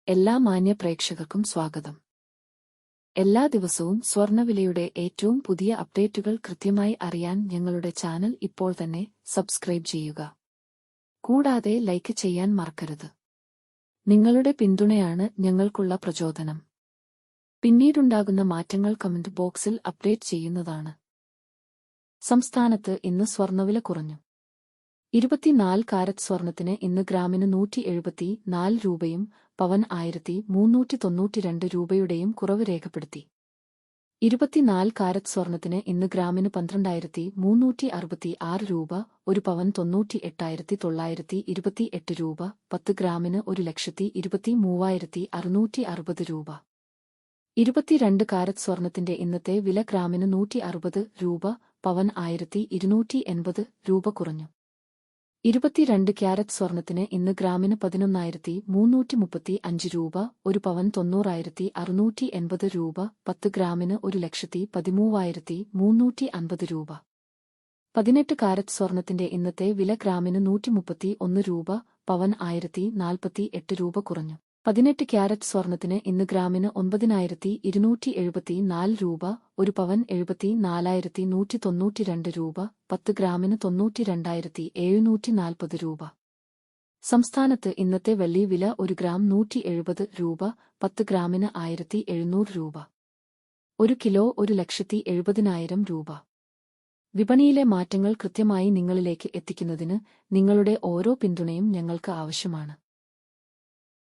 എല്ലാ മാന്യ പ്രേക്ഷകർക്കും സ്വാഗതം. എല്ലാ ദിവസവും സ്വർണ്ണവിലയുടെ ഏറ്റവും പുതിയ അപ്ഡേറ്റുകൾ കൃത്യമായി അറിയാൻ ഞങ്ങളുടെ ചാനൽ ഇപ്പോൾ തന്നെ സബ്സ്ക്രൈബ് ചെയ്യുക. കൂടാതെ ലൈക്ക് ചെയ്യാൻ മറക്കരുത്. നിങ്ങളുടെ പിന്തുണയാണ് ഞങ്ങൾക്കുള്ള പ്രചോദനം. പിന്നീടുണ്ടാകുന്ന മാറ്റങ്ങൾ കമന്റ് ബോക്സിൽ അപ്ഡേറ്റ് ചെയ്യുന്നതാണ്. സംസ്ഥാനത്ത് ഇന്ന് സ്വർണ്ണവില കുറഞ്ഞു. 24 കാരറ്റ് സ്വർണത്തിന് ഇന്ന് ഗ്രാമിന് 174 രൂപയും പവൻ 1392 രൂപയുടെയും കുറവ് രേഖപ്പെടുത്തി. 24 കാരറ്റ് സ്വർണത്തിന് ഇന്ന് ഗ്രാമിന് 12366 രൂപ, ഒരു പവൻ 98,928 രൂപ, 10 ഗ്രാമിന് 1,23,660 രൂപ. 22 കാരറ്റ് സ്വർണത്തിന്റെ ഇന്നത്തെ വില ഗ്രാമിന് 160 രൂപ, പവൻ 1280 രൂപ കുറഞ്ഞു. 22 ക്യാരറ്റ് സ്വർണത്തിന് ഇന്ന് ഗ്രാമിന് 11,335 രൂപ, ഒരു പവൻ 90,680 രൂപ, 10 ഗ്രാമിന് 1,13,350 രൂപ. 18 കാരറ്റ് സ്വർണത്തിന്റെ ഇന്നത്തെ വില ഗ്രാമിന് 131 രൂപ, പവൻ 1048 രൂപ കുറഞ്ഞു. 18 ക്യാരറ്റ് സ്വർണത്തിന് ഇന്ന് ഗ്രാമിന് 9,274 രൂപ, ഒരു പവൻ 74,192 രൂപ, 10 ഗ്രാമിന് 92,740 രൂപ. സംസ്ഥാനത്ത് ഇന്നത്തെ വെള്ളി വില 1 ഗ്രാം 170 രൂപ, 10 ഗ്രാമിന് 1,700 രൂപ. 1 കിലോ 1,70,000 രൂപ. വിപണിയിലെ മാറ്റങ്ങൾ കൃത്യമായി നിങ്ങളിലേക്ക് എത്തിക്കുന്നതിന് നിങ്ങളുടെ ഓരോ പിന്തുണയും ഞങ്ങൾക്ക് ആവശ്യമാണ്.